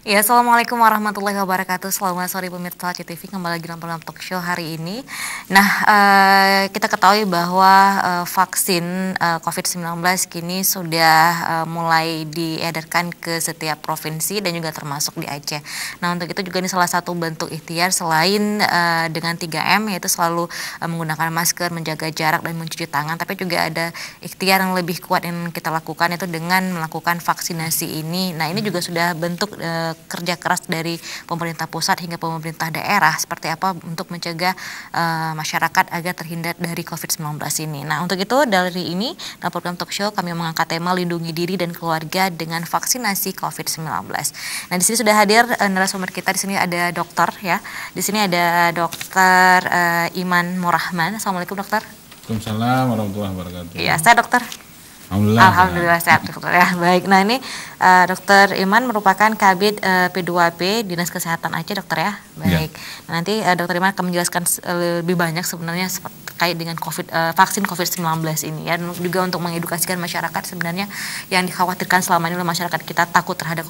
Ya, Assalamualaikum warahmatullahi wabarakatuh. Selamat sore pemirsa CTV, kembali lagi dalam program talk show hari ini. Nah, kita ketahui bahwa vaksin COVID-19 kini sudah mulai diedarkan ke setiap provinsi dan juga termasuk di Aceh. Nah, untuk itu juga ini salah satu bentuk ikhtiar selain dengan 3M, yaitu selalu menggunakan masker, menjaga jarak dan mencuci tangan, tapi juga ada ikhtiar yang lebih kuat yang kita lakukan, yaitu dengan melakukan vaksinasi ini. Nah, ini juga sudah bentuk kerja keras dari pemerintah pusat hingga pemerintah daerah seperti apa untuk mencegah masyarakat agar terhindar dari COVID-19 ini. Nah, untuk itu dari ini dalam program talk show kami mengangkat tema lindungi diri dan keluarga dengan vaksinasi COVID-19. Nah, di sini sudah hadir narasumber kita. Di sini ada dokter ya. Di sini ada dokter Iman Murrahman. Assalamualaikum dokter. Waalaikumsalam warahmatullahi wabarakatuh. Iya, saya dokter. Alhamdulillah sehat dokter ya. Baik, nah ini Dokter Iman merupakan Kabid P2P Dinas Kesehatan Aceh dokter ya. Baik, ya. Nah, nanti Dokter Iman akan menjelaskan lebih banyak sebenarnya terkait dengan vaksin COVID-19 ini ya, dan juga untuk mengedukasikan masyarakat sebenarnya yang dikhawatirkan selama ini oleh masyarakat kita takut terhadap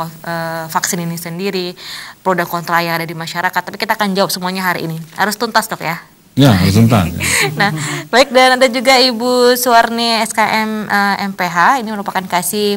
vaksin ini sendiri, pro dan kontra yang ada di masyarakat. Tapi kita akan jawab semuanya hari ini. Harus tuntas dok ya. Ya, sebentar. Nah, baik, dan ada juga Ibu Suwarni SKM MPH, ini merupakan Kasih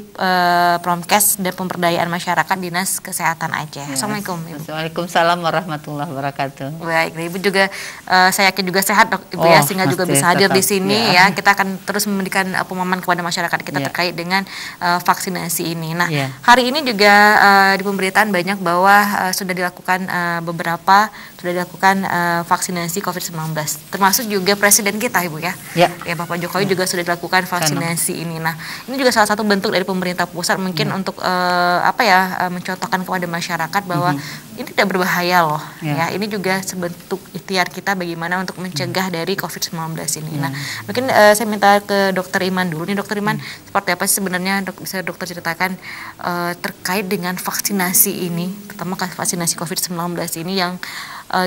Promkes dan Pemberdayaan Masyarakat Dinas Kesehatan Aceh. Ya. Assalamualaikum Ibu. Waalaikumsalam warahmatullahi wabarakatuh. Baik, Ibu juga saya yakin juga sehat dok Ibu ya, sehingga juga bisa hadir di sini ya. Kita akan terus memberikan pemahaman kepada masyarakat kita terkait dengan vaksinasi ini. Nah, hari ini juga di pemberitaan banyak bahwa sudah dilakukan vaksinasi COVID-19. Termasuk juga presiden kita Ibu ya. Ya Bapak Jokowi juga sudah dilakukan vaksinasi ini. Nah, ini juga salah satu bentuk dari pemerintah pusat mungkin untuk mencontohkan kepada masyarakat bahwa ini tidak berbahaya loh. Ya, ini juga sebentuk ikhtiar kita bagaimana untuk mencegah dari COVID-19 ini. Nah, mungkin saya minta ke Dokter Iman dulu nih. Dokter Iman, seperti apa sih sebenarnya bisa dokter ceritakan terkait dengan vaksinasi ini, terutama vaksinasi COVID-19 ini yang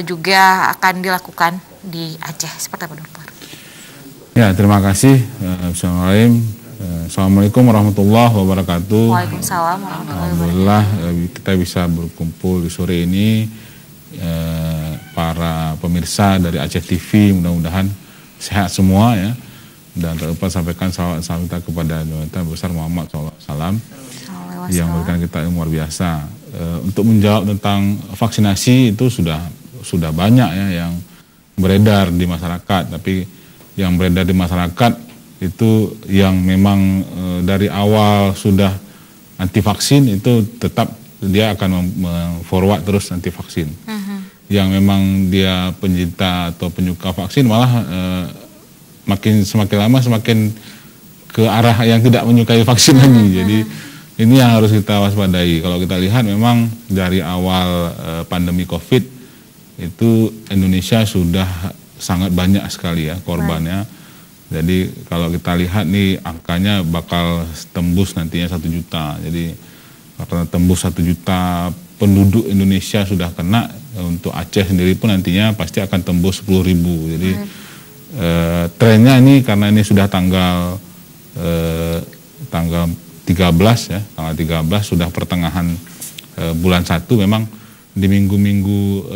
juga akan dilakukan di Aceh. Seperti apa dokter? Ya, terima kasih. Assalamualaikum warahmatullahi wabarakatuh. Waalaikumsalam warahmatullahi wabarakatuh. Alhamdulillah kita bisa berkumpul di sore ini, para pemirsa dari Aceh TV, mudah-mudahan sehat semua ya. Dan terlupa sampaikan salam kita kepada Nabi besar Muhammad SAW yang memberikan kita ilmu luar biasa. Untuk menjawab tentang vaksinasi itu sudah banyak ya yang beredar di masyarakat, tapi yang beredar di masyarakat itu yang memang dari awal sudah anti vaksin itu tetap dia akan forward terus anti vaksin. Yang memang dia pencinta atau penyuka vaksin malah semakin lama semakin ke arah yang tidak menyukai vaksin lagi. Jadi ini yang harus kita waspadai. Kalau kita lihat memang dari awal pandemi COVID itu Indonesia sudah sangat banyak sekali ya korbannya. Jadi kalau kita lihat nih angkanya bakal tembus nantinya 1 juta. Jadi karena tembus 1 juta penduduk Indonesia sudah kena, untuk Aceh sendiri pun nantinya pasti akan tembus 10.000. Jadi trennya ini karena ini sudah tanggal 13 ya, tanggal 13 sudah pertengahan bulan 1, memang di minggu-minggu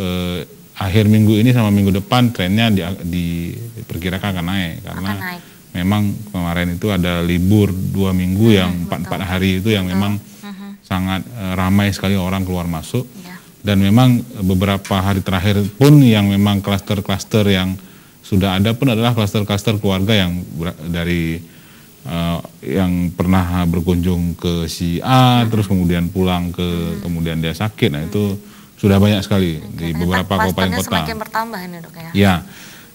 akhir minggu ini sama minggu depan trennya diperkirakan akan naik karena memang kemarin itu ada libur 2 minggu yang 4 hari itu yang memang sangat ramai sekali orang keluar masuk. Dan memang beberapa hari terakhir pun yang memang klaster-klaster yang sudah ada pun adalah klaster-klaster keluarga yang dari yang pernah berkunjung ke si A terus kemudian pulang kemudian dia sakit. Nah itu sudah banyak sekali di beberapa kabupaten kota. Semakin bertambah ini dok ya. Ya,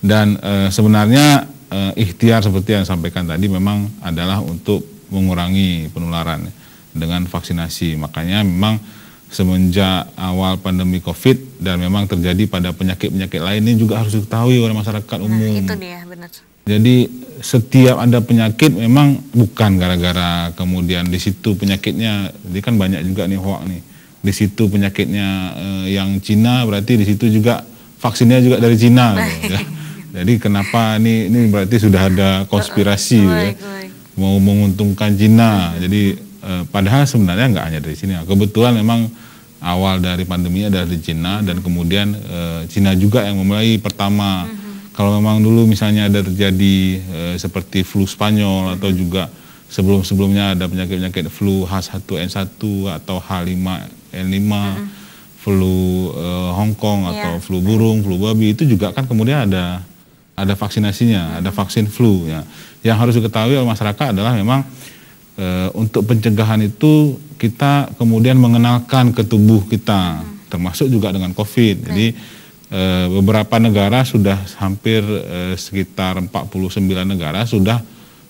dan sebenarnya ikhtiar seperti yang sampaikan tadi memang adalah untuk mengurangi penularan dengan vaksinasi. Makanya memang semenjak awal pandemi COVID dan memang terjadi pada penyakit-penyakit lain ini juga harus diketahui oleh masyarakat umum. Itu dia, benar. Jadi setiap ada penyakit memang bukan gara-gara kemudian di situ penyakitnya, jadi kan banyak juga nih hoax nih. Di situ penyakitnya yang Cina, berarti di situ juga vaksinnya juga dari Cina. Gitu, ya. Jadi kenapa ini berarti sudah ada konspirasi ya, mau menguntungkan Cina. Jadi padahal sebenarnya nggak hanya dari sini. Kebetulan memang awal dari pandemi adalah di Cina, dan kemudian Cina juga yang memulai pertama. Kalau memang dulu misalnya ada terjadi seperti flu Spanyol atau juga sebelum-sebelumnya ada penyakit-penyakit flu H1N1 atau H5N5, flu Hong Kong atau flu burung, flu babi, itu juga kan kemudian ada vaksinasinya, ada vaksin flu ya. Yang harus diketahui oleh masyarakat adalah memang untuk pencegahan itu kita kemudian mengenalkan ke tubuh kita, termasuk juga dengan COVID. Jadi beberapa negara sudah hampir sekitar 49 negara sudah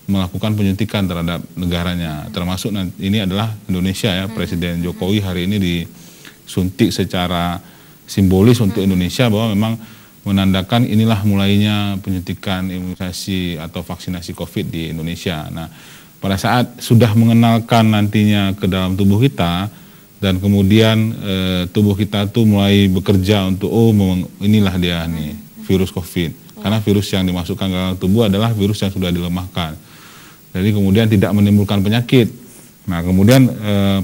melakukan penyuntikan terhadap negaranya, termasuk ini adalah Indonesia ya. Presiden Jokowi hari ini disuntik secara simbolis untuk Indonesia, bahwa memang menandakan inilah mulainya penyuntikan imunisasi atau vaksinasi COVID di Indonesia. Nah, pada saat sudah mengenalkan nantinya ke dalam tubuh kita, dan kemudian tubuh kita tuh mulai bekerja untuk inilah dia nih virus COVID. Karena virus yang dimasukkan ke dalam tubuh adalah virus yang sudah dilemahkan. Jadi kemudian tidak menimbulkan penyakit. Nah, kemudian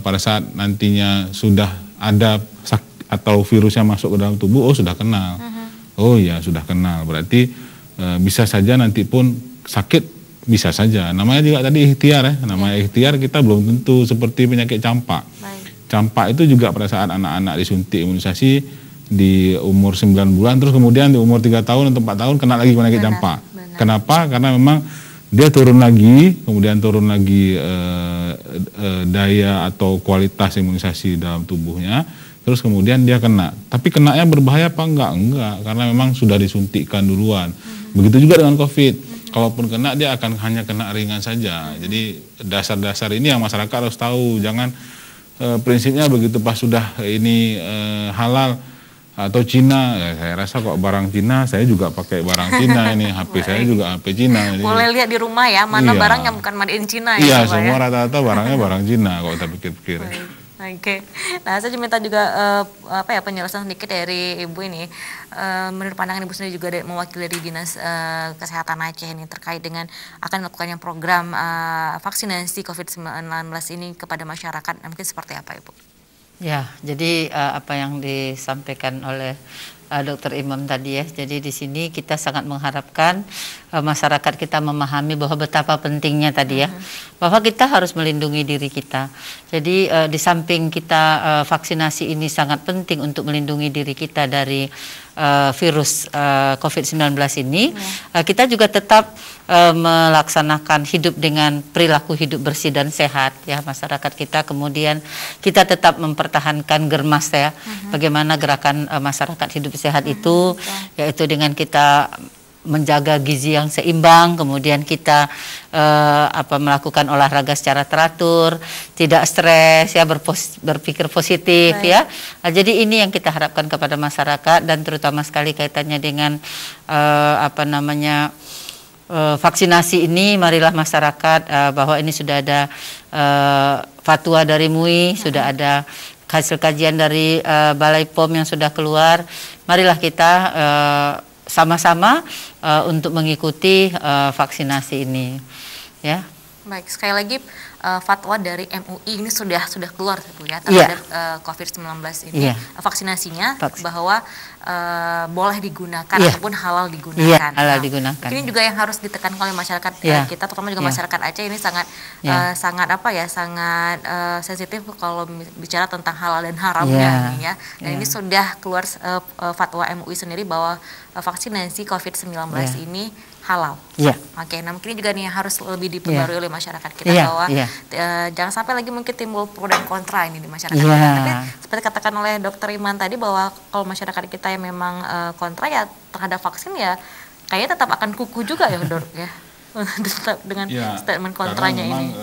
pada saat nantinya sudah ada atau virus yang masuk ke dalam tubuh, sudah kenal. Oh ya, sudah kenal. Berarti bisa saja nanti pun sakit, bisa saja. Namanya juga tadi ikhtiar ya. Namanya ikhtiar, kita belum tentu seperti penyakit campak. Campak itu juga pada saat anak-anak disuntik imunisasi di umur 9 bulan, terus kemudian di umur 3 tahun atau 4 tahun kena lagi penyakit campak. Kenapa? Karena memang dia turun lagi, kemudian turun lagi daya atau kualitas imunisasi dalam tubuhnya, terus kemudian dia kena. Tapi kenanya berbahaya apa enggak? Enggak, karena memang sudah disuntikkan duluan. Begitu juga dengan COVID. Kalaupun kena, dia akan hanya kena ringan saja. Jadi dasar-dasar ini yang masyarakat harus tahu. Jangan prinsipnya begitu pas sudah ini halal atau Cina, ya saya rasa kok barang Cina, saya juga pakai barang Cina ini, HP saya juga HP Cina. Boleh lihat di rumah ya, mana barang yang bukan made in Cina ya. Iya, semua rata-rata barangnya barang Cina kalau kita pikir-pikir. Oke. Nah, saya minta juga penjelasan sedikit dari Ibu ini. Menurut pandangan Ibu sendiri juga mewakili dari Dinas Kesehatan Aceh ini terkait dengan akan melakukannya program vaksinasi COVID-19 ini kepada masyarakat, mungkin seperti apa Ibu? Ya, jadi apa yang disampaikan oleh Dr. Imam tadi ya. Jadi di sini kita sangat mengharapkan masyarakat kita memahami bahwa betapa pentingnya tadi ya, bahwa kita harus melindungi diri kita. Jadi di samping kita vaksinasi ini sangat penting untuk melindungi diri kita dari virus COVID-19 ini, kita juga tetap melaksanakan hidup dengan perilaku hidup bersih dan sehat ya masyarakat kita. Kemudian kita tetap mempertahankan germas ya, bagaimana gerakan masyarakat hidup sehat itu, yaitu dengan kita menjaga gizi yang seimbang, kemudian kita melakukan olahraga secara teratur, tidak stres ya, berpikir positif ya. Nah, jadi ini yang kita harapkan kepada masyarakat, dan terutama sekali kaitannya dengan vaksinasi ini. Marilah masyarakat, bahwa ini sudah ada fatwa dari MUI, sudah ada hasil kajian dari Balai POM yang sudah keluar. Marilah kita sama-sama untuk mengikuti vaksinasi ini ya. Baik, sekali lagi fatwa dari MUI ini sudah keluar ya terhadap COVID-19 ini, vaksinasinya bahwa boleh digunakan ataupun halal digunakan. Halal digunakan. Ini juga yang harus ditekankan oleh masyarakat kita, terutama juga masyarakat Aceh ini sangat sensitif kalau bicara tentang halal dan haramnya ya. Dan ini sudah keluar fatwa MUI sendiri bahwa vaksinasi COVID-19 ini halal. Oke, nah mungkin juga nih harus lebih diperbarui oleh masyarakat kita bahwa jangan sampai lagi mungkin timbul pro dan kontra ini di masyarakat kita. Tapi seperti katakan oleh Dr. Iman tadi, bahwa kalau masyarakat kita yang memang kontra ya terhadap vaksin, ya kayaknya tetap akan kuku juga ya Dok ya. Dengan statement kontranya ini.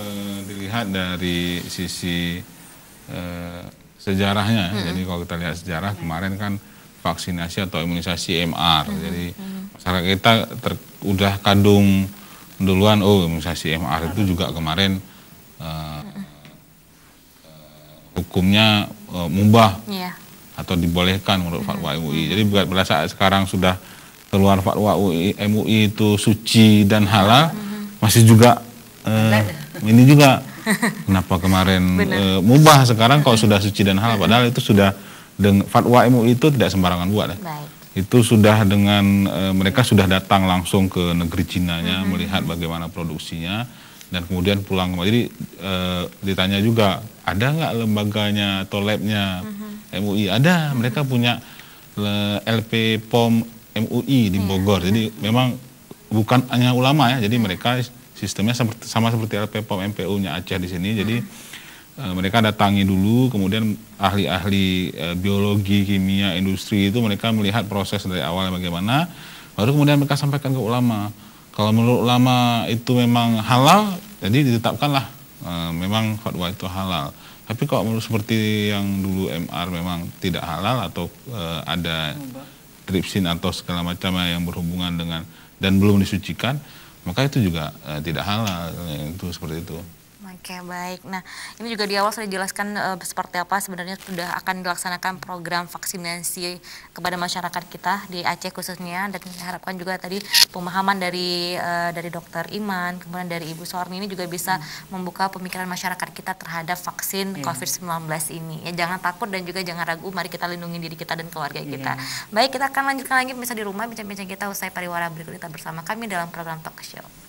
Dilihat dari sisi sejarahnya. Jadi kalau kita lihat sejarah kemarin kan vaksinasi atau imunisasi MR. Jadi masyarakat kita udah kadung duluan, imunisasi MR itu juga kemarin hukumnya mubah atau dibolehkan menurut fatwa MUI. Jadi pada saat sekarang sudah keluar fatwa MUI itu suci dan halal, masih juga ini juga Kenapa kemarin mubah sekarang kalau sudah suci dan halal, padahal itu sudah dengan fatwa MUI itu tidak sembarangan buat ya. Baik. Itu sudah dengan mereka sudah datang langsung ke negeri Cinanya melihat bagaimana produksinya dan kemudian pulang kembali. Jadi ditanya juga ada nggak lembaganya atau labnya MUI? Ada, mereka punya LP POM MUI di Bogor. Jadi memang bukan hanya ulama ya, jadi mereka sistemnya sama seperti LP POM MPU-nya Aceh di sini. Jadi mereka datangi dulu, kemudian ahli-ahli biologi, kimia, industri itu mereka melihat proses dari awal bagaimana, baru kemudian mereka sampaikan ke ulama. Kalau menurut ulama itu memang halal, jadi ditetapkanlah memang fatwa itu halal. Tapi kalau menurut seperti yang dulu MR memang tidak halal atau ada tripsin atau segala macam yang berhubungan dengan dan belum disucikan, maka itu juga tidak halal, itu seperti itu. Oke, baik. Nah, ini juga di awal sudah dijelaskan seperti apa sebenarnya sudah akan dilaksanakan program vaksinasi kepada masyarakat kita di Aceh khususnya, dan diharapkan juga tadi pemahaman dari Dokter Iman, kemudian dari Ibu Sorni ini juga bisa membuka pemikiran masyarakat kita terhadap vaksin COVID-19 ini. Ya, jangan takut dan juga jangan ragu, mari kita lindungi diri kita dan keluarga kita. Baik, kita akan lanjutkan lagi bisa di rumah bincang-bincang kita usai pariwara berikut. Kita bersama kami dalam program Talk Show.